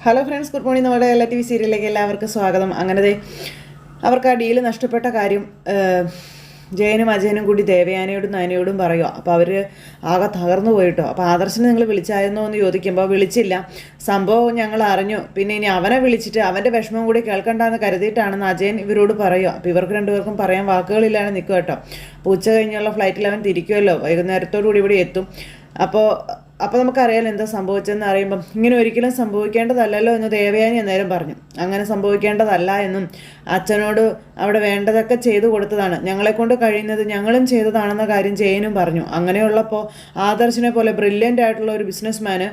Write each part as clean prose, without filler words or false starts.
Hello friends, good morning. നമ്മുടെ എല്ലാ TV സീരിയലിലേക്ക് എല്ലാവർക്കും സ്വാഗതം. അങ്ങനെ അവർക്ക് ആ ഡീല് നഷ്ടപ്പെട്ട കാര്യം ജയനും അജയനും കൂടി ദേവയാനയോടും നയനയോടും പറയുക. അപ്പോൾ അവർ ആകെ തകർന്നു പോയിട്ടോ. അപ്പോൾ ആദർശിനെ നിങ്ങൾ വിളിച്ചായിരുന്നോ എന്ന് ചോദിക്കുമ്പോൾ വിളിച്ചില്ല, സംഭവം ഞങ്ങൾ അറിഞ്ഞു, പിന്നെ ഇനി അവനെ വിളിച്ചിട്ട് അവൻ്റെ വിഷമം കൂടി കേൾക്കണ്ടെന്ന് കരുതിയിട്ടാണെന്ന് അജയൻ ഇവരോട് പറയുക. അപ്പോൾ ഇവർക്ക് രണ്ടുപേർക്കും പറയാൻ വാക്കുകളില്ലാതെ നിൽക്കുക കേട്ടോ. അപ്പോൾ ഉച്ച കഴിഞ്ഞുള്ള ഫ്ലൈറ്റിൽ അവൻ തിരിക്കുമല്ലോ, വൈകുന്നേരത്തോടു കൂടി ഇവിടെ എത്തും. അപ്പോൾ നമുക്കറിയാലോ എന്താ സംഭവിച്ചതെന്ന് അറിയുമ്പം ഇങ്ങനെ ഒരിക്കലും സംഭവിക്കേണ്ടതല്ലല്ലോ എന്ന് ദേവയാനി അന്നേരം പറഞ്ഞു. അങ്ങനെ സംഭവിക്കേണ്ടതല്ല എന്നും അച്ഛനോട് അവിടെ വേണ്ടതൊക്കെ ചെയ്തു കൊടുത്തതാണ്, ഞങ്ങളെക്കൊണ്ട് കഴിയുന്നത് ഞങ്ങളും ചെയ്തതാണെന്ന കാര്യം ജയനും പറഞ്ഞു. അങ്ങനെയുള്ളപ്പോൾ ആദർശിനെ പോലെ ബ്രില്യൻ്റ് ആയിട്ടുള്ള ഒരു ബിസിനസ്മാന്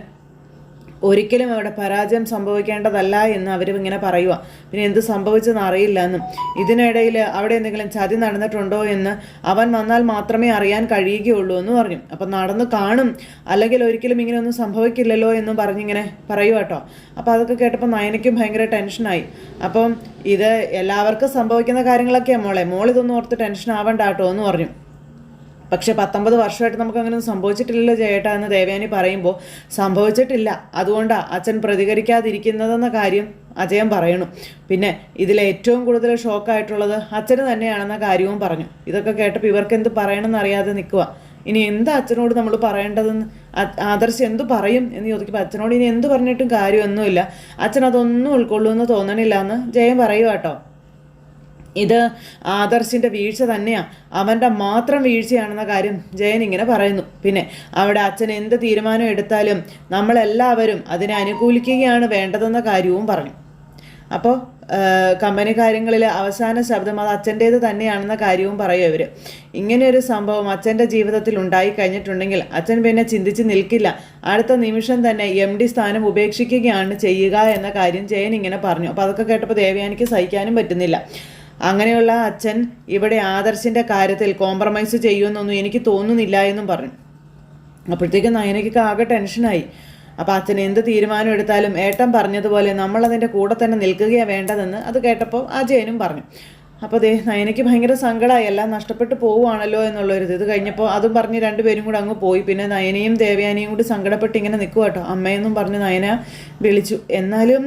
ഒരിക്കലും അവിടെ പരാജയം സംഭവിക്കേണ്ടതല്ല എന്ന് അവരും ഇങ്ങനെ പറയുക. പിന്നെ എന്ത് സംഭവിച്ചെന്ന് അറിയില്ല എന്നും ഇതിനിടയിൽ അവിടെ എന്തെങ്കിലും ചതി നടന്നിട്ടുണ്ടോ എന്ന് അവൻ വന്നാൽ മാത്രമേ അറിയാൻ കഴിയുകയുള്ളൂ എന്ന് പറഞ്ഞു. അപ്പം നടന്ന് കാണും, അല്ലെങ്കിൽ ഒരിക്കലും ഇങ്ങനെ ഒന്നും സംഭവിക്കില്ലല്ലോ എന്നും പറഞ്ഞിങ്ങനെ പറയുക കേട്ടോ. അപ്പോൾ അതൊക്കെ കേട്ടപ്പോൾ നയനയ്ക്കും ഭയങ്കര ടെൻഷനായി. അപ്പം ഇത് എല്ലാവർക്കും സംഭവിക്കുന്ന കാര്യങ്ങളൊക്കെയാണ് മോളിതൊന്നും ഓർത്ത് ടെൻഷൻ ആവണ്ട കേട്ടോ എന്ന് പറഞ്ഞു. പക്ഷെ 19 വർഷമായിട്ട് നമുക്ക് അങ്ങനെ ഒന്നും സംഭവിച്ചിട്ടില്ലല്ലോ ചേട്ടാ എന്ന് ദേവയാനി പറയുമ്പോൾ സംഭവിച്ചിട്ടില്ല, അതുകൊണ്ടാണ് അച്ഛൻ പ്രതികരിക്കാതിരിക്കുന്നതെന്ന കാര്യം അജയൻ പറയണു. പിന്നെ ഇതിലെ ഏറ്റവും കൂടുതൽ ഷോക്കായിട്ടുള്ളത് അച്ഛന് തന്നെയാണെന്ന കാര്യവും പറഞ്ഞു. ഇതൊക്കെ കേട്ടപ്പോൾ ഇവർക്ക് എന്ത് പറയണമെന്ന് അറിയാതെ നിൽക്കുക. ഇനി എന്താ അച്ഛനോട് നമ്മൾ പറയേണ്ടതെന്ന്, ആദർശ് എന്തു പറയും എന്ന് ചോദിക്കുമ്പോൾ അച്ഛനോട് ഇനി എന്ത് പറഞ്ഞിട്ടും കാര്യമൊന്നുമില്ല, അച്ഛൻ അതൊന്നും ഉൾക്കൊള്ളുമെന്ന് തോന്നണില്ല എന്ന് ജയൻ പറയുക കേട്ടോ. ഇത് ആദർശിൻ്റെ വീഴ്ച തന്നെയാണ്, അവൻ്റെ മാത്രം വീഴ്ചയാണെന്ന കാര്യം ജയൻ ഇങ്ങനെ പറയുന്നു. പിന്നെ അവിടെ അച്ഛൻ എന്ത് തീരുമാനം എടുത്താലും നമ്മളെല്ലാവരും അതിനെ അനുകൂലിക്കുകയാണ് വേണ്ടതെന്ന കാര്യവും പറഞ്ഞു. അപ്പോൾ കമ്പനി കാര്യങ്ങളിൽ അവസാന ശബ്ദം അത് അച്ഛൻ്റേത് തന്നെയാണെന്ന കാര്യവും പറയും ഇവർ. ഇങ്ങനെയൊരു സംഭവം അച്ഛൻ്റെ ജീവിതത്തിൽ ഉണ്ടായി കഴിഞ്ഞിട്ടുണ്ടെങ്കിൽ അച്ഛൻ പിന്നെ ചിന്തിച്ച് നിൽക്കില്ല, അടുത്ത നിമിഷം തന്നെ MD സ്ഥാനം ഉപേക്ഷിക്കുകയാണ് ചെയ്യുക എന്ന കാര്യം ജയൻ ഇങ്ങനെ പറഞ്ഞു. അപ്പോൾ അതൊക്കെ കേട്ടപ്പോൾ ദേവയാനിക്ക് സഹിക്കാനും പറ്റുന്നില്ല. അങ്ങനെയുള്ള അച്ഛൻ ഇവിടെ ആദർശിൻ്റെ കാര്യത്തിൽ കോംപ്രമൈസ് ചെയ്യുമെന്നൊന്നും എനിക്ക് തോന്നുന്നില്ല എന്നും പറഞ്ഞു. അപ്പോഴത്തേക്കും നയനയ്ക്ക് ആകെ ടെൻഷനായി. അപ്പോൾ അച്ഛൻ എന്ത് തീരുമാനം എടുത്താലും ഏട്ടൻ പറഞ്ഞതുപോലെ നമ്മളതിൻ്റെ കൂടെ തന്നെ നിൽക്കുകയാണ് വേണ്ടതെന്ന് അത് കേട്ടപ്പോൾ അജയനും പറഞ്ഞു. അപ്പോൾ നയനയ്ക്ക് ഭയങ്കര സങ്കടമായി, എല്ലാം നഷ്ടപ്പെട്ടു പോവുകയാണല്ലോ എന്നുള്ളൊരിത്. ഇത് കഴിഞ്ഞപ്പോൾ അതും പറഞ്ഞ് രണ്ടുപേരും കൂടെ അങ്ങ് പോയി. പിന്നെ നയനയും ദേവയാനിയും കൂടി സങ്കടപ്പെട്ട് ഇങ്ങനെ നിൽക്കുക കേട്ടോ. അമ്മയെന്നും പറഞ്ഞ് നയന വിളിച്ചു. എന്നാലും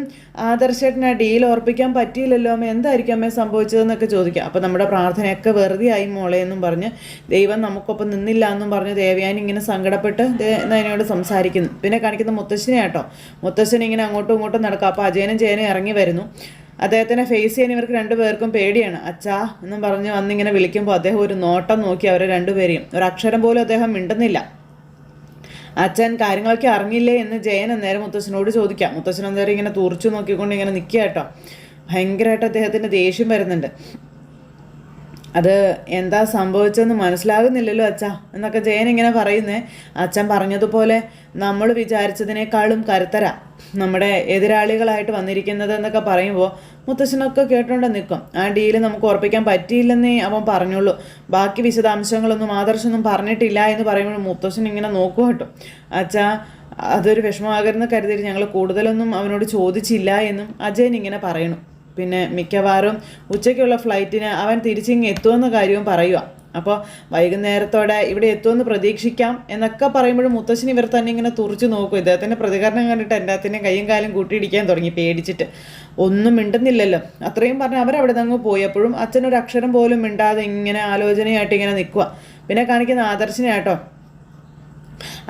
ആദർശേട്ടന് ഡീൽ ഓർപ്പിക്കാൻ പറ്റിയില്ലല്ലോ അമ്മ, എന്തായിരിക്കും അമ്മയെ സംഭവിച്ചതെന്നൊക്കെ ചോദിക്കാം. അപ്പോൾ നമ്മുടെ പ്രാർത്ഥനയൊക്കെ വെറുതെ ആയി മോളെ എന്നും പറഞ്ഞ് ദൈവം നമുക്കൊപ്പം നിന്നില്ല എന്നും പറഞ്ഞ് ദേവയാനി ഇങ്ങനെ സങ്കടപ്പെട്ട് നയനയോട് സംസാരിക്കുന്നു. പിന്നെ കാണിക്കുന്ന മുത്തശ്ശനെ കേട്ടോ. മുത്തശ്ശൻ ഇങ്ങനെ അങ്ങോട്ടും ഇങ്ങോട്ടും നടക്കുക. അപ്പോൾ അജയനും ജയനും ഇറങ്ങി വരുന്നു. അദ്ദേഹത്തിനെ ഫേസ് ചെയ്യാൻ ഇവർക്ക് രണ്ടുപേർക്കും പേടിയാണ്. അച്ഛാ എന്നും പറഞ്ഞ് വന്നിങ്ങനെ വിളിക്കുമ്പോൾ അദ്ദേഹം ഒരു നോട്ടം നോക്കി അവരെ രണ്ടുപേരെയും, ഒരക്ഷരം പോലും അദ്ദേഹം മിണ്ടുന്നില്ല. അച്ഛൻ കാര്യങ്ങളൊക്കെ അറിഞ്ഞില്ലേ എന്ന് ജയൻ അന്നേരം മുത്തശ്ശനോട് ചോദിക്കാം. മുത്തശ്ശൻ അന്നേരം ഇങ്ങനെ തുറച്ചു നോക്കിക്കൊണ്ട് ഇങ്ങനെ നിൽക്കുക കേട്ടോ. ഭയങ്കരമായിട്ട് അദ്ദേഹത്തിന് ദേഷ്യം വരുന്നുണ്ട്. അത് എന്താ സംഭവിച്ചതെന്ന് മനസ്സിലാകുന്നില്ലല്ലോ അച്ഛാ എന്നൊക്കെ ജയൻ ഇങ്ങനെ പറയുന്നേ. അച്ഛൻ പറഞ്ഞതുപോലെ നമ്മൾ വിചാരിച്ചതിനേക്കാളും കരുത്തര നമ്മുടെ എതിരാളികളായിട്ട് വന്നിരിക്കുന്നത് എന്നൊക്കെ പറയുമ്പോൾ മുത്തശ്ശനൊക്കെ കേട്ടോണ്ട് നിൽക്കും. ആ ഡീല് നമുക്ക് ഉറപ്പിക്കാൻ പറ്റിയില്ലെന്നേ അവൻ പറഞ്ഞുള്ളൂ, ബാക്കി വിശദാംശങ്ങളൊന്നും ആദർശൊന്നും പറഞ്ഞിട്ടില്ല എന്ന് പറയുമ്പോൾ മുത്തശ്ശൻ ഇങ്ങനെ നോക്കുക കേട്ടോ. അച്ഛാ അതൊരു വിഷമമാകരുന്ന് കരുതിയിട്ട് ഞങ്ങൾ കൂടുതലൊന്നും അവനോട് ചോദിച്ചില്ല എന്നും അജയൻ ഇങ്ങനെ പറയണു. പിന്നെ മിക്കവാറും ഉച്ചയ്ക്കുള്ള ഫ്ലൈറ്റിന് അവൻ തിരിച്ചിങ്ങ് എത്തുമെന്ന കാര്യവും പറയുക. അപ്പോൾ വൈകുന്നേരത്തോടെ ഇവിടെ എത്തുമെന്ന് പ്രതീക്ഷിക്കാം എന്നൊക്കെ പറയുമ്പോഴും മുത്തശ്ശൻ ഇവർ തന്നെ ഇങ്ങനെ തുറച്ചു നോക്കും. ഇദ്ദേഹത്തിൻ്റെ പ്രതികരണം കണ്ടിട്ട് എൻ്റെ അത്തിൻ്റെ കൈയും കാലും കൂട്ടിയിടിക്കാൻ തുടങ്ങി പേടിച്ചിട്ട്. ഒന്നും മിണ്ടുന്നില്ലല്ലോ. അത്രയും പറഞ്ഞ് അവരവിടെ നിന്ന് പോയി. അപ്പോഴും അച്ഛനൊരു അക്ഷരം പോലും മിണ്ടാതെ ഇങ്ങനെ ആലോചനയായിട്ട് ഇങ്ങനെ നിൽക്കുക. പിന്നെ കാണിക്കുന്ന ആദർശിനെ കേട്ടോ.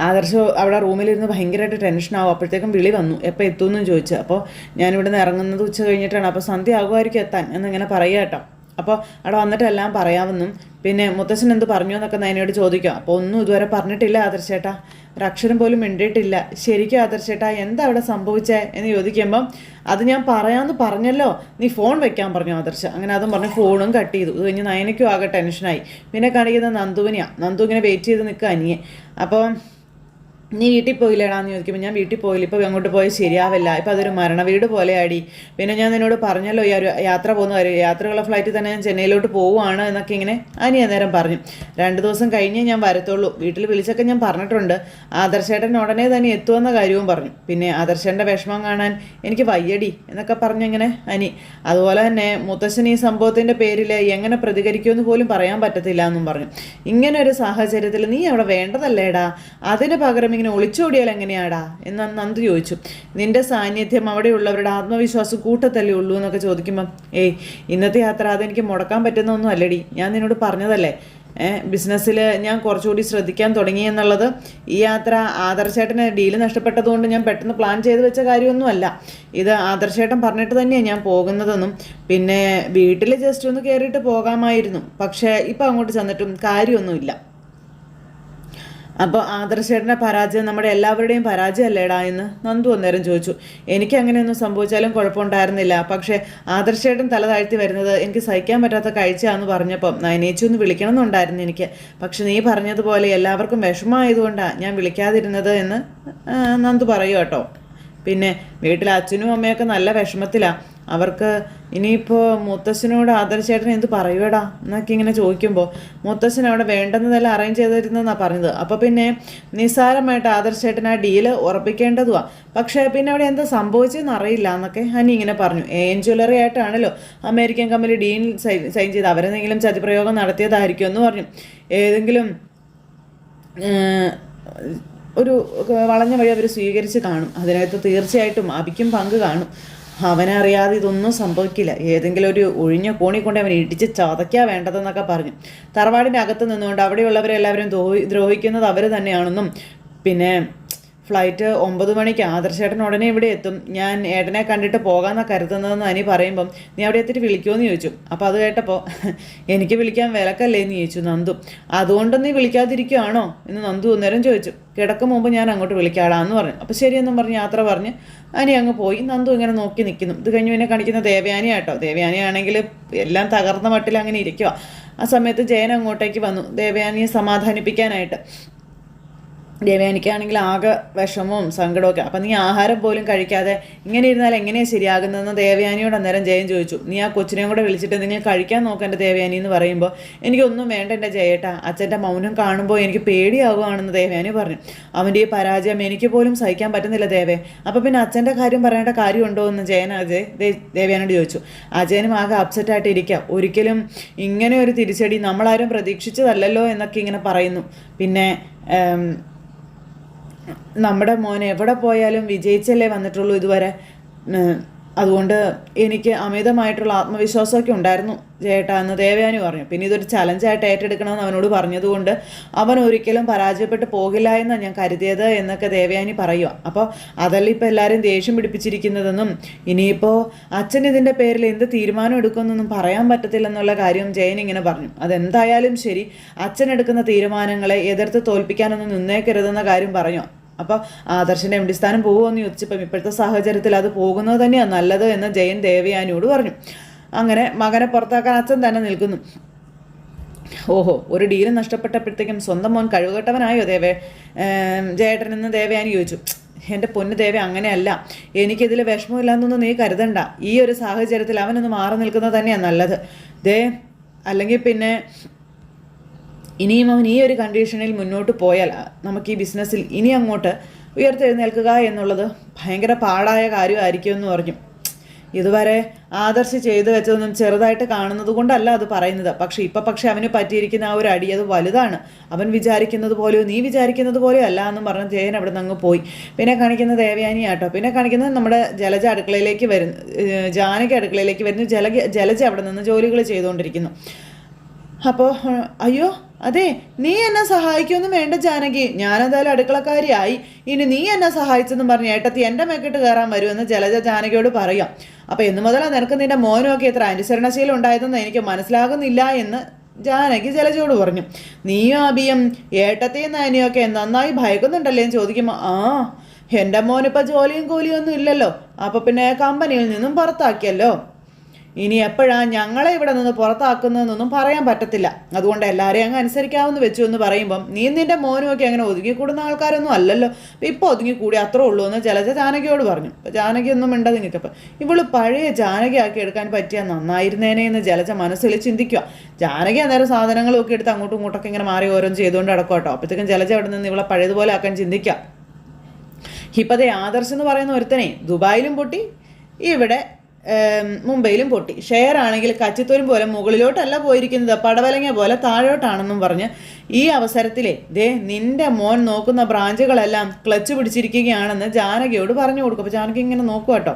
ആദർശ് അവിടെ റൂമിലിരുന്ന് ഭയങ്കരമായിട്ട് ടെൻഷനാവും. അപ്പോഴത്തേക്കും വിളി വന്നു, എപ്പോൾ എത്തുമെന്നും ചോദിച്ചു. അപ്പോൾ ഞാനിവിടെ നിന്ന് ഇറങ്ങുന്നത് ഉച്ച കഴിഞ്ഞിട്ടാണ്, അപ്പോൾ സന്ധ്യ ആകുമായിരിക്കും എത്താൻ എന്നിങ്ങനെ പറയുക കേട്ടോ. അപ്പോൾ അവിടെ വന്നിട്ടെല്ലാം പറയാമെന്നും പിന്നെ മുത്തശ്ശൻ എന്ത് പറഞ്ഞു എന്നൊക്കെ നയനയോട് ചോദിക്കാം. അപ്പോൾ ഒന്നും ഇതുവരെ പറഞ്ഞിട്ടില്ല ആദർശേട്ടാ, ഒരക്ഷരം പോലും മിണ്ടിയിട്ടില്ല. ശരിക്കും ആദർശേട്ടാ എന്താ അവിടെ സംഭവിച്ചേ എന്ന് ചോദിക്കുമ്പം അത് ഞാൻ പറയാമെന്ന് പറഞ്ഞല്ലോ, നീ ഫോൺ വെക്കാൻ പറഞ്ഞു ആദർശ. അങ്ങനെ അതും പറഞ്ഞ് ഫോണും കട്ട് ചെയ്തു. ഇത് കഴിഞ്ഞ് നയനയ്ക്കും ആകെ ടെൻഷനായി. പിന്നെ കാണിക്കുന്ന നന്ദുവിനെയാണ്. നന്ദു ഇങ്ങനെ വെയിറ്റ് ചെയ്ത് നിൽക്കുക അനിയെ. അപ്പോൾ നീ വീട്ടിൽ പോയില്ലേടാന്ന് ചോദിക്കുമ്പോൾ ഞാൻ വീട്ടിൽ പോയില്ല, ഇപ്പോൾ അങ്ങോട്ട് പോയി ശരിയാവില്ല, ഇപ്പോൾ അതൊരു മരണവീട് പോലെ ആടി. പിന്നെ ഞാൻ നിന്നോട് പറഞ്ഞല്ലോ ഈ ഒരു യാത്ര പോകുന്ന കാര്യം, യാത്രയുള്ള ഫ്ലൈറ്റിൽ തന്നെ ഞാൻ ചെന്നൈയിലോട്ട് പോവുകയാണ് എന്നൊക്കെ ഇങ്ങനെ അനി അന്നേരം പറഞ്ഞു. 2 ദിവസം കഴിഞ്ഞേ ഞാൻ വരത്തുള്ളൂ, വീട്ടിൽ വിളിച്ചൊക്കെ ഞാൻ പറഞ്ഞിട്ടുണ്ട്, ആദർശേട്ടൻ ഉടനെ തന്നെ എത്തുമെന്ന കാര്യവും പറഞ്ഞു. പിന്നെ ആദർശേട്ടൻ്റെ വിഷമം കാണാൻ എനിക്ക് വയ്യടി എന്നൊക്കെ പറഞ്ഞിങ്ങനെ അനി. അതുപോലെ തന്നെ മുത്തശ്ശൻ ഈ സംഭവത്തിൻ്റെ പേരിൽ എങ്ങനെ പ്രതികരിക്കുമെന്ന് പോലും പറയാൻ പറ്റത്തില്ല എന്നും പറഞ്ഞു. ഇങ്ങനെ ഒരു സാഹചര്യത്തിൽ നീ അവിടെ വേണ്ടതല്ലേടാ, അതിന് പകരം ഇങ്ങനെ ഒളിച്ചോടിയാൽ എങ്ങനെയാടാ എന്ന് നന്ദു ചോദിച്ചു. നിന്റെ സാന്നിധ്യം അവിടെയുള്ളവരുടെ ആത്മവിശ്വാസം കൂട്ടത്തല്ലേ ഉള്ളൂ എന്നൊക്കെ ചോദിക്കുമ്പം ഇന്നത്തെ യാത്ര അതെനിക്ക് മുടക്കാൻ പറ്റുന്ന ഒന്നും അല്ലടി. ഞാൻ നിന്നോട് പറഞ്ഞതല്ലേ ബിസിനസ്സിൽ ഞാൻ കുറച്ചുകൂടി ശ്രദ്ധിക്കാൻ തുടങ്ങി എന്നുള്ളത്. ഈ യാത്ര ആദർശേട്ടന് ഡീല് നഷ്ടപ്പെട്ടതുകൊണ്ട് ഞാൻ പെട്ടെന്ന് പ്ലാൻ ചെയ്ത് വെച്ച കാര്യമൊന്നുമല്ല. ഇത് ആദർശേട്ടൻ പറഞ്ഞിട്ട് തന്നെയാണ് ഞാൻ പോകുന്നതെന്നും പിന്നെ വീട്ടിൽ ജസ്റ്റ് ഒന്ന് കയറിയിട്ട് പോകാമായിരുന്നു, പക്ഷേ ഇപ്പം അങ്ങോട്ട് ചെന്നിട്ടും കാര്യമൊന്നുമില്ല. അപ്പോൾ ആദർശേട്ടൻ്റെ പരാജയം നമ്മുടെ എല്ലാവരുടെയും പരാജയമല്ലേടാ എന്ന് നന്ദു അന്നേരം ചോദിച്ചു. എനിക്ക് അങ്ങനെയൊന്നും സംഭവിച്ചാലും കുഴപ്പമുണ്ടായിരുന്നില്ല, പക്ഷേ ആദർശേട്ടൻ തല താഴ്ത്തി വരുന്നത് എനിക്ക് സഹിക്കാൻ പറ്റാത്ത കാഴ്ചയാണെന്ന് പറഞ്ഞപ്പം നയനേച്ചി ഒന്ന് വിളിക്കണം എന്നുണ്ടായിരുന്നു എനിക്ക്. പക്ഷെ നീ പറഞ്ഞതുപോലെ എല്ലാവർക്കും വിഷമമായതുകൊണ്ടാണ് ഞാൻ വിളിക്കാതിരുന്നത് എന്ന് നന്ദു പറയൂ കേട്ടോ. പിന്നെ വീട്ടിൽ അച്ഛനും അമ്മയൊക്കെ നല്ല വിഷമത്തിലാണ്. അവർക്ക് ഇനിയിപ്പോൾ മുത്തശ്ശനോട് ആദർശേട്ടൻ എന്ത് പറയുവേടാ എന്നൊക്കെ ഇങ്ങനെ ചോദിക്കുമ്പോൾ മുത്തശ്ശൻ അവിടെ വേണ്ടുന്നതെല്ലാം അറേഞ്ച് ചെയ്തിരുന്നെന്നാണ് പറഞ്ഞത്. അപ്പോൾ പിന്നെ നിസ്സാരമായിട്ട് ആദർശേട്ടൻ ആ ഡീല് ഉറപ്പിക്കേണ്ടതുമാണ്. പക്ഷേ പിന്നെ അവിടെ എന്താ സംഭവിച്ചതെന്ന് അറിയില്ല എന്നൊക്കെ ഹനി ഇങ്ങനെ പറഞ്ഞു. AN ജ്വല്ലറി ആയിട്ടാണല്ലോ അമേരിക്കൻ കമ്പനി ഡീൽ സൈൻ ചെയ്ത് അവരെന്തെങ്കിലും ചതിപ്രയോഗം നടത്തിയതായിരിക്കും എന്ന് പറഞ്ഞു. ഏതെങ്കിലും ഒരു വളഞ്ഞ വഴി അവർ സ്വീകരിച്ച് കാണും. അതിനകത്ത് തീർച്ചയായിട്ടും അബിക്കും പങ്ക് കാണും. അവനറിയാതെ ഇതൊന്നും സംഭവിക്കില്ല. ഏതെങ്കിലും ഒരു ഒഴിഞ്ഞ കോണി കൊണ്ട് അവൻ ഇടിച്ച് ചതയ്ക്കാ വേണ്ടതെന്നൊക്കെ പറഞ്ഞു. തറവാടിൻ്റെ അകത്ത് നിന്നുകൊണ്ട് അവിടെയുള്ളവരെല്ലാവരും ദ്രോഹിക്കുന്നത് അവർ തന്നെയാണെന്നും പിന്നെ ഫ്ലൈറ്റ് 9 മണിക്ക് ആദർശേട്ടൻ ഉടനെ ഇവിടെ എത്തും, ഞാൻ ഏട്ടനെ കണ്ടിട്ട് പോകാമെന്നാണ് കരുതുന്നതെന്ന് അനി പറയുമ്പം നീ അവിടെ എത്തിയിട്ട് വിളിക്കുമെന്ന് ചോദിച്ചു. അപ്പോൾ അത് കേട്ടപ്പോൾ എനിക്ക് വിളിക്കാൻ വിലക്കല്ലേ എന്ന് ചോദിച്ചു നന്ദു. അതുകൊണ്ട് നീ വിളിക്കാതിരിക്കുകയാണോ എന്ന് നന്ദു അന്നേരം ചോദിച്ചു. കിടക്കും മുമ്പ് ഞാൻ അങ്ങോട്ട് വിളിക്കാടാന്ന് പറഞ്ഞു. അപ്പോൾ ശരിയെന്നും പറഞ്ഞ് യാത്ര പറഞ്ഞ് അനി അങ്ങ് പോയി. നന്ദു ഇങ്ങനെ നോക്കി നിൽക്കുന്നു. ഇത് കഴിഞ്ഞ് പിന്നെ കാണിക്കുന്ന ദേവയാനിയാട്ടോ. ദേവയാനിയാണെങ്കിൽ എല്ലാം തകർന്ന മട്ടിൽ അങ്ങനെ ഇരിക്കുക. ആ സമയത്ത് ജയൻ അങ്ങോട്ടേക്ക് വന്നു ദേവയാനിയെ സമാധാനിപ്പിക്കാനായിട്ട്. ദേവയാനിക്കാണെങ്കിൽ ആകെ വിഷമവും സങ്കടമൊക്കെ. അപ്പം നീ ആഹാരം പോലും കഴിക്കാതെ ഇങ്ങനെ ഇരുന്നാൽ എങ്ങനെയാണ് ശരിയാകുന്നതെന്ന് ദേവയാനിയോട് അന്നേരം ജയൻ ചോദിച്ചു. നീ ആ കൊച്ചിനെയും കൂടെ വിളിച്ചിട്ട് നിങ്ങൾ കഴിക്കാൻ നോക്കേണ്ട ദേവയാനി എന്ന് പറയുമ്പോൾ എനിക്കൊന്നും വേണ്ട എൻ്റെ ജയേട്ടാ, അച്ഛൻ്റെ മൗനം കാണുമ്പോൾ എനിക്ക് പേടിയാവുകയാണെന്ന് ദേവയാനി പറഞ്ഞു. അവൻ്റെ ഈ പരാജയം എനിക്ക് പോലും സഹിക്കാൻ പറ്റുന്നില്ല ദേവേ. അപ്പോൾ പിന്നെ അച്ഛൻ്റെ കാര്യം പറയേണ്ട കാര്യമുണ്ടോ എന്ന് ജയൻ ദേവയാനോട് ചോദിച്ചു. അജയനും ആകെ അപ്സെറ്റായിട്ട് ഇരിക്കുക. ഒരിക്കലും ഇങ്ങനെ ഒരു തിരിച്ചടി നമ്മളാരും പ്രതീക്ഷിച്ചതല്ലല്ലോ എന്നൊക്കെ ഇങ്ങനെ പറയുന്നു. പിന്നെ നമ്മുടെ മോൻ എവിടെ പോയാലും വിജയിച്ചല്ലേ വന്നിട്ടുള്ളൂ ഇതുവരെ. അതുകൊണ്ട് എനിക്ക് അമിതമായിട്ടുള്ള ആത്മവിശ്വാസമൊക്കെ ഉണ്ടായിരുന്നു ചേട്ടാ എന്ന് ദേവയാനി പറഞ്ഞു. പിന്നെ ഇതൊരു ചലഞ്ചായിട്ട് ഏറ്റെടുക്കണമെന്ന് അവനോട് പറഞ്ഞതുകൊണ്ട് അവൻ ഒരിക്കലും പരാജയപ്പെട്ടു പോകില്ല എന്നാണ് ഞാൻ കരുതിയത് എന്നൊക്കെ ദേവയാനി പറയുക. അപ്പോൾ അതല്ല ഇപ്പോൾ എല്ലാവരും ദേഷ്യം പിടിപ്പിച്ചിരിക്കുന്നതെന്നും ഇനിയിപ്പോൾ അച്ഛൻ ഇതിൻ്റെ പേരിൽ എന്ത് തീരുമാനം എടുക്കുമെന്നൊന്നും പറയാൻ പറ്റത്തില്ലെന്നുള്ള കാര്യം ജയൻ ഇങ്ങനെ പറഞ്ഞു. അതെന്തായാലും ശരി, അച്ഛൻ എടുക്കുന്ന തീരുമാനങ്ങളെ എതിർത്ത് തോൽപ്പിക്കാനൊന്നും നിന്നേക്കരുതെന്ന കാര്യം പറഞ്ഞു. അപ്പോൾ ആദർശൻ്റെ MD സ്ഥാനം പോകുമെന്ന് ചോദിച്ചപ്പം ഇപ്പോഴത്തെ സാഹചര്യത്തിൽ അത് പോകുന്നത് തന്നെയാണ് നല്ലത് എന്ന് ജയൻ ദേവയാനിയോട് പറഞ്ഞു. അങ്ങനെ മകനെ പുറത്താക്കാൻ അച്ഛൻ തന്നെ നിൽക്കുന്നു. ഓഹോ, ഒരു ഡീല് നഷ്ടപ്പെട്ടപ്പോഴത്തേക്കും സ്വന്തം മോൻ കഴിവുകെട്ടവനായോ ജയേട്ടൻ എന്ന് ദേവയാനി ചോദിച്ചു. എൻ്റെ പൊന്ന് ദേവ, അങ്ങനെയല്ല. എനിക്കിതിൽ വിഷമമില്ലാന്നൊന്നും നീ കരുതണ്ട. ഈ ഒരു സാഹചര്യത്തിൽ അവനൊന്ന് മാറി നിൽക്കുന്നത് തന്നെയാണ് നല്ലത്. അല്ലെങ്കിൽ പിന്നെ ഇനിയും അവൻ ഈ ഒരു കണ്ടീഷനിൽ മുന്നോട്ട് പോയാൽ നമുക്ക് ഈ ബിസിനസ്സിൽ ഇനി അങ്ങോട്ട് ഉയർത്തെഴുന്നേൽക്കുക എന്നുള്ളത് ഭയങ്കര പാടായ കാര്യമായിരിക്കും എന്ന് പറഞ്ഞു. ഇതുവരെ ആദർശ് ചെയ്തു വെച്ചതൊന്നും ചെറുതായിട്ട് കാണുന്നത് കൊണ്ടല്ല അത് പറയുന്നത്. പക്ഷേ അവന് പറ്റിയിരിക്കുന്ന ആ ഒരു അടി അത് വലുതാണ്. അവൻ വിചാരിക്കുന്നത് പോലെയോ നീ വിചാരിക്കുന്നത് പോലെയോ അല്ല എന്നും പറഞ്ഞ് ജയൻ അവിടെ നിന്ന് അങ്ങ് പോയി. പിന്നെ കാണിക്കുന്ന ദേവയാനി ആട്ടോ. പിന്നെ കാണിക്കുന്നത് നമ്മുടെ ജലജ അടുക്കളയിലേക്ക് വരുന്നു, ജാനകി അടുക്കളയിലേക്ക് വരുന്നു. ജലജ അവിടെ നിന്ന് ജോലികൾ ചെയ്തുകൊണ്ടിരിക്കുന്നു. അപ്പോൾ അയ്യോ അതെ, നീ എന്നെ സഹായിക്കൊന്നും വേണ്ട ജാനകി, ഞാനെന്തായാലും അടുക്കളക്കാരിയായി, ഇനി നീ എന്നെ സഹായിച്ചെന്നും പറഞ്ഞ് ഏട്ടത്തി എൻ്റെ മെക്കിട്ട് കയറാൻ വരുമെന്ന് ജലജ ജാനകിയോട് പറയാം. അപ്പോൾ എന്നു മുതലാണ് നിനക്ക് നിൻ്റെ മോനുമൊക്കെ എത്ര അനുസരണശീലം ഉണ്ടായതെന്ന് എനിക്ക് മനസ്സിലാകുന്നില്ല എന്ന് ജാനകി ജലജയോട് പറഞ്ഞു. നീയും അബിയും ഏട്ടത്തെയും നയനിയൊക്കെ നന്നായി ഭയക്കുന്നുണ്ടല്ലേ എന്ന് ചോദിക്കുമ്പോൾ എൻ്റെ മോനിപ്പോൾ ജോലിയും കൂലിയൊന്നും ഇല്ലല്ലോ, അപ്പോൾ പിന്നെ കമ്പനിയിൽ നിന്നും പുറത്താക്കിയല്ലോ, ഇനി എപ്പോഴാണ് ഞങ്ങളെ ഇവിടെ നിന്ന് പുറത്താക്കുന്നതെന്നൊന്നും പറയാൻ പറ്റത്തില്ല, അതുകൊണ്ട് എല്ലാവരെയും അങ്ങ് അനുസരിക്കാമെന്ന് വെച്ചു എന്ന് പറയുമ്പം നീ നിൻ്റെ മോനുമൊക്കെ അങ്ങനെ ഒതുങ്ങിക്കൂടുന്ന ആൾക്കാരൊന്നും അല്ലല്ലോ, ഇപ്പോൾ ഒതുങ്ങിക്കൂടി അത്രേ ഉള്ളൂ എന്ന് ജലജ ജാനകിയോട് പറഞ്ഞു. അപ്പോൾ ജാനകി ഒന്നും മിണ്ടത് നിൽക്കപ്പോൾ ഇവള് പഴയ ജാനകി ആക്കി എടുക്കാൻ പറ്റിയാൽ നന്നായിരുന്നേനെ എന്ന് ജലജ മനസ്സിൽ ചിന്തിക്കുക. ജാനകി അന്നേരം സാധനങ്ങളൊക്കെ എടുത്ത് അങ്ങോട്ടും ഇങ്ങോട്ടൊക്കെ ഇങ്ങനെ മാറി ഓരോന്ന് ചെയ്തുകൊണ്ട് നടക്കും കേട്ടോ. അപ്പോഴത്തേക്കും ജലജ അവിടെ നിന്ന് ഇവളെ പഴയതുപോലെ ആക്കാൻ ചിന്തിക്കുക. ഇപ്പതേ ആദർശ് എന്ന് പറയുന്ന ഒരുത്തനെ ദുബായിലും പൊട്ടി, ഇവിടെ മുംബൈയിലും പൊട്ടി. ഷെയർ ആണെങ്കിൽ കച്ചിത്തോരും പോലെ മുകളിലോട്ടല്ല പോയിരിക്കുന്നത്, പടവലങ്ങ പോലെ താഴോട്ടാണെന്നും പറഞ്ഞ് ഈ അവസരത്തിലെ നിന്റെ മോൻ നോക്കുന്ന ബ്രാഞ്ചുകളെല്ലാം ക്ലച്ച് പിടിച്ചിരിക്കുകയാണെന്ന് ജാനകിയോട് പറഞ്ഞു കൊടുക്കും. അപ്പോൾ ജാനകി ഇങ്ങനെ നോക്കുക കേട്ടോ.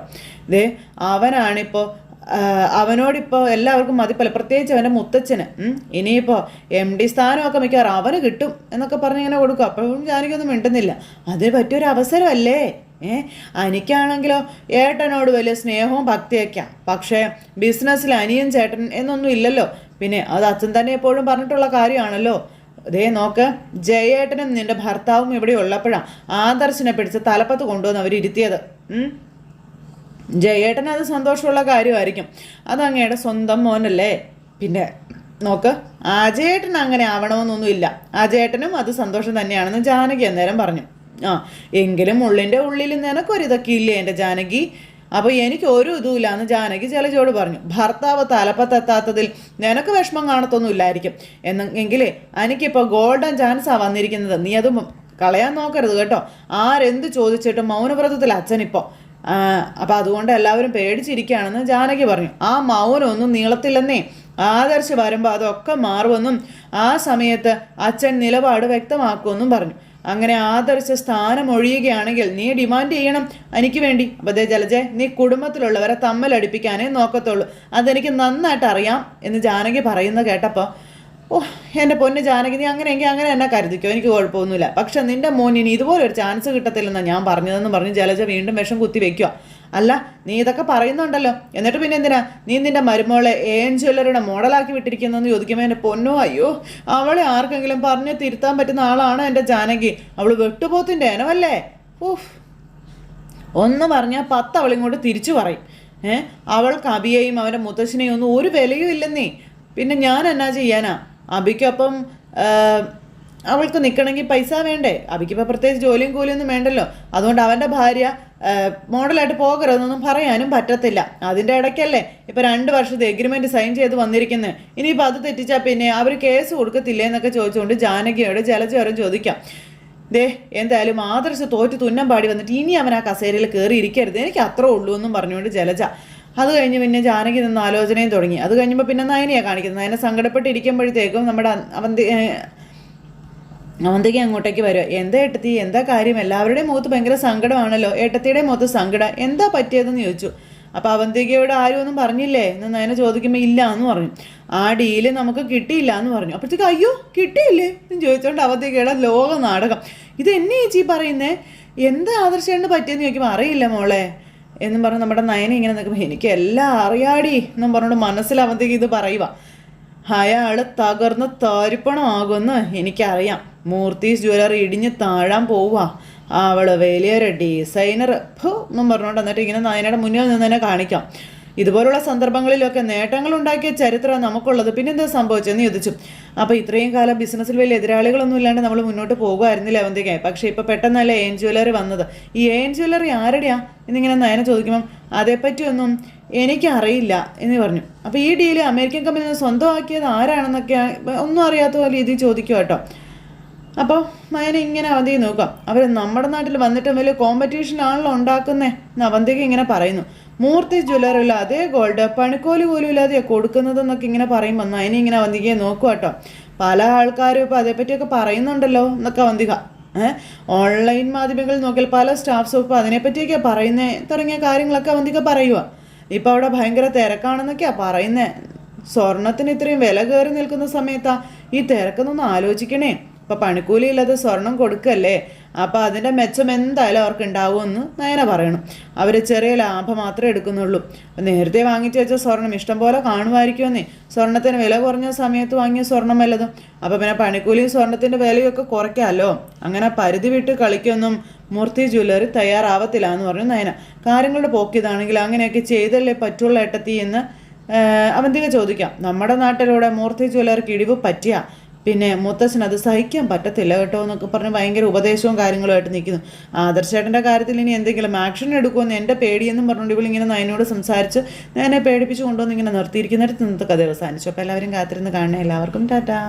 അവനാണിപ്പോൾ അവനോടിപ്പോൾ എല്ലാവർക്കും മതിപ്പല്ല, പ്രത്യേകിച്ച് അവൻ്റെ മുത്തച്ഛന്. ഇനിയിപ്പോൾ MD സ്ഥാനമൊക്കെ മിക്കവാറും അവന് കിട്ടും എന്നൊക്കെ പറഞ്ഞ് ഇങ്ങനെ കൊടുക്കും. അപ്പോഴും ജാനകിയൊന്നും മിണ്ടുന്നില്ല. അതിന് പറ്റിയൊരു അവസരമല്ലേ. എനിക്കാണെങ്കിലോ ഏട്ടനോട് വലിയ സ്നേഹവും ഭക്തിയൊക്കെയാണ്, പക്ഷേ ബിസിനസ്സിൽ അനിയൻ ചേട്ടൻ എന്നൊന്നും ഇല്ലല്ലോ. പിന്നെ അത് അച്ഛൻ തന്നെ എപ്പോഴും പറഞ്ഞിട്ടുള്ള കാര്യമാണല്ലോ. നോക്ക്, ജയേട്ടനും നിന്റെ ഭർത്താവും ഇവിടെ ഉള്ളപ്പോഴാണ് ആദർശിനെ പിടിച്ച് തലപ്പത്ത് കൊണ്ടുവന്ന് അവരിരുത്തിയത്. ജയേട്ടന് അത് സന്തോഷമുള്ള കാര്യമായിരിക്കും, അതങ്ങയുടെ സ്വന്തം മോനല്ലേ. പിന്നെ നോക്ക്, അജയേട്ടൻ അങ്ങനെ ആവണമെന്നൊന്നുമില്ല, അജയേട്ടനും അത് സന്തോഷം തന്നെയാണെന്ന് ജാനകി അന്നേരം പറഞ്ഞു. എങ്കിലും ഉള്ളിൻ്റെ ഉള്ളിൽ നിനക്കൊരിതൊക്കെ ഇല്ലേ എൻ്റെ ജാനകി? അപ്പോൾ എനിക്ക് ഒരു ഇതുമില്ല എന്ന് ജാനകി ജലജയോട് പറഞ്ഞു. ഭർത്താവ് തലപ്പത്തെത്താത്തതിൽ നിനക്ക് വിഷമം കാണത്തൊന്നുമില്ലായിരിക്കും, എന്നെങ്കിലേ എനിക്കിപ്പോൾ ഗോൾഡൻ ചാൻസാണ് വന്നിരിക്കുന്നത്, നീ അത് കളയാൻ നോക്കരുത് കേട്ടോ. ആരെന്ത് ചോദിച്ചിട്ടും മൗനവ്രതത്തിൽ അച്ഛനിപ്പോൾ. അപ്പം അതുകൊണ്ട് എല്ലാവരും പേടിച്ചിരിക്കുകയാണെന്ന് ജാനകി പറഞ്ഞു. ആ മൗനമൊന്നും നീളത്തില്ലെന്നേ, ആദർശ് വരുമ്പോൾ അതൊക്കെ മാറുമെന്നും ആ സമയത്ത് അച്ഛൻ നിലപാട് വ്യക്തമാക്കുമെന്നും പറഞ്ഞു. അങ്ങനെ ആദർശ സ്ഥാനം ഒഴിയുകയാണെങ്കിൽ നീ ഡിമാൻഡ് ചെയ്യണം എനിക്ക് വേണ്ടി. അപ്പോൾ ജലജ, നീ കുടുംബത്തിലുള്ളവരെ തമ്മിലടിപ്പിക്കാനേ നോക്കത്തുള്ളൂ, അതെനിക്ക് നന്നായിട്ട് അറിയാം എന്ന് ജാനകി പറയുന്നത് കേട്ടപ്പോൾ, എൻ്റെ പൊന്ന് ജാനകി, നീ അങ്ങനെയെങ്കിൽ അങ്ങനെ എന്നെ കരുതിക്കോ, എനിക്ക് കുഴപ്പമൊന്നുമില്ല. പക്ഷെ നിൻ്റെ മോൻ ഇനി ഇതുപോലെ ഒരു ചാൻസ് കിട്ടത്തില്ലെന്നാണ് ഞാൻ പറഞ്ഞതെന്ന് പറഞ്ഞ് ജലജ വീണ്ടും വിഷം കുത്തി വെക്കുക. അല്ല, നീ ഇതൊക്കെ പറയുന്നുണ്ടല്ലോ, എന്നിട്ട് പിന്നെ എന്തിനാ നീ നിൻ്റെ മരുമോളെ ജ്വല്ലറിയുടെ മോഡലാക്കി വിട്ടിരിക്കുന്നതെന്ന് ചോദിക്കുമ്പോൾ എൻ്റെ പൊന്നോ, അയ്യോ, അവളെ ആർക്കെങ്കിലും പറഞ്ഞ് തിരുത്താൻ പറ്റുന്ന ആളാണ് എൻ്റെ ജാനകി. അവൾ വെട്ടുപോത്തിൻ്റെ ഇനമല്ലേ. ഒന്ന് പറഞ്ഞാൽ 10 അവളിങ്ങോട്ട് തിരിച്ചു പറയും. അവൾക്ക് അബിയെയും അവൻ്റെ മുത്തശ്ശനെയും ഒന്നും ഒരു വിലയും ഇല്ലെന്നേ. പിന്നെ ഞാൻ എന്നാ ചെയ്യാനാ? അബിക്കൊപ്പം അവൾക്ക് നിൽക്കണമെങ്കിൽ പൈസ വേണ്ടേ? അബിക്കിപ്പോൾ പ്രത്യേകിച്ച് ജോലിയും കൂലിയൊന്നും വേണ്ടല്ലോ. അതുകൊണ്ട് അവൻ്റെ ഭാര്യ മോഡലായിട്ട് പോകരുതെന്നൊന്നും പറയാനും പറ്റത്തില്ല. അതിൻ്റെ ഇടയ്ക്കല്ലേ ഇപ്പോൾ 2 വർഷത്തെ എഗ്രിമെൻറ്റ് സൈൻ ചെയ്ത് വന്നിരിക്കുന്നത്. ഇനിയിപ്പോൾ അത് തെറ്റിച്ചാൽ പിന്നെ അവർ കേസ് കൊടുക്കത്തില്ലേ എന്നൊക്കെ ചോദിച്ചുകൊണ്ട് ജാനകിയോട് ജലജയോടും ചോദിക്കാം. എന്തായാലും ആദർശ് തോറ്റ് തുന്നം പാടി വന്നിട്ട് ഇനി അവൻ ആ കസേരയിൽ കയറി ഇരിക്കരുത്, എനിക്ക് അത്രേ ഉള്ളൂ എന്നും പറഞ്ഞുകൊണ്ട് ജലജ. അത് കഴിഞ്ഞ് പിന്നെ ജാനകി നിന്ന് ആലോചനയും തുടങ്ങി. അത് കഴിഞ്ഞപ്പോൾ പിന്നെ നയനയാണ് കാണിക്കുന്നത്. നയനെ സങ്കടപ്പെട്ടിരിക്കുമ്പോഴത്തേക്കും നമ്മുടെ അവന്തിക അങ്ങോട്ടേക്ക് വരിക. എന്താ ഏട്ടത്തി, എന്താ കാര്യം? എല്ലാവരുടെയും മുഖത്ത് ഭയങ്കര സങ്കടമാണല്ലോ. ഏട്ടത്തിയുടെ മുഖത്ത് സങ്കടം, എന്താ പറ്റിയതെന്ന് ചോദിച്ചു. അപ്പോൾ അവന്തികയോട് ആരും ഒന്നും പറഞ്ഞില്ലേ എന്ന് നയനെ ചോദിക്കുമ്പോൾ ഇല്ല എന്ന് പറഞ്ഞു. ആ ഡീല് നമുക്ക് കിട്ടിയില്ല എന്ന് പറഞ്ഞു. അപ്പോഴത്തേക്ക് അയ്യോ കിട്ടിയില്ലേ എന്ന് ചോദിച്ചുകൊണ്ട് അവന്തികയുടെ ലോക നാടകം. ഇത് എന്നെ ചേച്ചി പറയുന്നേ, എന്താ ആദർശേണ്ട് പറ്റിയെന്ന് ചോദിക്കുമ്പോൾ അറിയില്ല മോളെ എന്നും പറഞ്ഞ് നമ്മുടെ നയനെ ഇങ്ങനെ നിൽക്കുമ്പോൾ എനിക്ക് എല്ലാം അറിയാടി എന്നും പറഞ്ഞുകൊണ്ട് മനസ്സിലവന്തിക്ക് ഇത് പറയുക. അയാൾ തകർന്ന് തരിപ്പണമാകുമെന്ന് എനിക്കറിയാം. മൂർത്തീസ് ജ്വല്ലറി ഇടിഞ്ഞ് താഴാൻ പോവുക. അവൾ വലിയൊരു ഡിസൈനർ എന്നും പറഞ്ഞുകൊണ്ട് എന്നിട്ട് ഇങ്ങനെ നയനയുടെ മുന്നിൽ നിന്ന് തന്നെ കാണിക്കാം. ഇതുപോലുള്ള സന്ദർഭങ്ങളിലൊക്കെ നേട്ടങ്ങൾ ഉണ്ടാക്കിയ ചരിത്രം നമുക്കുള്ളത്, പിന്നെന്താ സംഭവിച്ചെന്ന് ചോദിച്ചു. അപ്പോൾ ഇത്രയും കാലം ബിസിനസ്സിൽ വലിയ എതിരാളികളൊന്നും ഇല്ലാണ്ട് നമ്മൾ മുന്നോട്ട് പോകുമായിരുന്നില്ല അവന്തിക്ക്. പക്ഷേ ഇപ്പോൾ പെട്ടെന്നല്ലേ ജ്വല്ലറി വന്നത്. ഈ ജ്വല്ലറി ആരുടെയാ എന്നിങ്ങനെ നയനെ ചോദിക്കുമ്പം അതേപ്പറ്റിയൊന്നും എനിക്കറിയില്ല എന്ന് പറഞ്ഞു. അപ്പോൾ ഈ ഡീല് അമേരിക്കൻ കമ്പനി സ്വന്തമാക്കിയത് ആരാണെന്നൊക്കെ ഒന്നും അറിയാത്ത രീതിയിൽ ചോദിക്കുക കേട്ടോ. അപ്പോൾ നയന ഇങ്ങനെ അവന്തിക നോക്കാം. അവർ നമ്മുടെ നാട്ടിൽ വന്നിട്ടും വലിയ കോമ്പറ്റീഷനാണല്ലോ ഉണ്ടാക്കുന്നേ എന്ന് അവന്തിക ഇങ്ങനെ പറയുന്നു. മൂർത്തി ജ്വല്ലറിയിൽ അതേ ഗോൾഡ് പണിക്കോലി പോലും ഇല്ലാതെയാണ് കൊടുക്കുന്നതെന്നൊക്കെ ഇങ്ങനെ പറയുമ്പോൾ നയന ഇങ്ങനെ അവന്തികയെ നോക്കുക കേട്ടോ. പല ആൾക്കാരും ഇപ്പോൾ അതേപ്പറ്റിയൊക്കെ പറയുന്നുണ്ടല്ലോ എന്നൊക്കെ അവന്തിക. ഓൺലൈൻ മാധ്യമങ്ങളിൽ നോക്കിയാൽ പല സ്റ്റാഫ്സും ഇപ്പോൾ അതിനെപ്പറ്റിയൊക്കെ പറയുന്നത് തുടങ്ങിയ കാര്യങ്ങളൊക്കെ അവന്തിക പറയുക. ഇപ്പോൾ അവിടെ ഭയങ്കര തിരക്കാണെന്നൊക്കെയാണ് പറയുന്നത്. സ്വർണത്തിന് ഇത്രയും വില കയറി നിൽക്കുന്ന സമയത്താണ് ഈ തിരക്കെന്നൊന്ന് ആലോചിക്കണേ. അപ്പോൾ പണിക്കൂലി ഇല്ലാതെ സ്വർണം കൊടുക്കല്ലേ, അപ്പോൾ അതിൻ്റെ മെച്ചം എന്തായാലും അവർക്ക് ഉണ്ടാവുമെന്ന് നയന പറയണം. അവർ ചെറിയ ലാഭം മാത്രമേ എടുക്കുന്നുള്ളൂ. നേരത്തെ വാങ്ങിച്ചു വെച്ച സ്വർണം ഇഷ്ടം പോലെ കാണുമായിരിക്കുമെന്നേ. സ്വർണത്തിന് വില കുറഞ്ഞ സമയത്ത് വാങ്ങിയ സ്വർണം വല്ലതും. അപ്പോൾ പിന്നെ പണിക്കൂലിയും സ്വർണത്തിൻ്റെ വിലയൊക്കെ കുറയ്ക്കാമല്ലോ. അങ്ങനെ പരിധി വിട്ട് കളിക്കൊന്നും മൂർത്തി ജ്വല്ലറി തയ്യാറാവത്തില്ല എന്ന് പറഞ്ഞു നയന. കാര്യങ്ങളുടെ പോക്കിയതാണെങ്കിൽ അങ്ങനെയൊക്കെ ചെയ്തല്ലേ പറ്റുള്ള ഏട്ടത്തി എന്ന് അവന്തിക ചോദിക്കാം. നമ്മുടെ നാട്ടിലൂടെ മൂർത്തി ജ്വല്ലറിക്ക് ഇടിവ് പറ്റിയ പിന്നെ മുത്തച്ഛൻ അത് സഹിക്കാൻ പറ്റത്തില്ല കേട്ടോ എന്നൊക്കെ പറഞ്ഞ് ഭയങ്കര ഉപദേശവും കാര്യങ്ങളുമായിട്ട് നിൽക്കുന്നു. ആദർശേട്ടൻ്റെ കാര്യത്തിൽ ഇനി എന്തെങ്കിലും ആക്ഷൻ എടുക്കുമെന്ന് എൻ്റെ പേടിയെന്നും പറഞ്ഞുകൊണ്ട് ഇവളിങ്ങനെ നയനോട് സംസാരിച്ച് നയനെ പേടിപ്പിച്ച് കൊണ്ടുവന്ന് ഇങ്ങനെ നിർത്തിയിരിക്കുന്നിടത്ത് ഇന്നത്തെ കഥ അവസാനിച്ചു. അപ്പോൾ എല്ലാവരും കാത്തിരുന്ന് കാണണേ. എല്ലാവർക്കും ടാറ്റാ.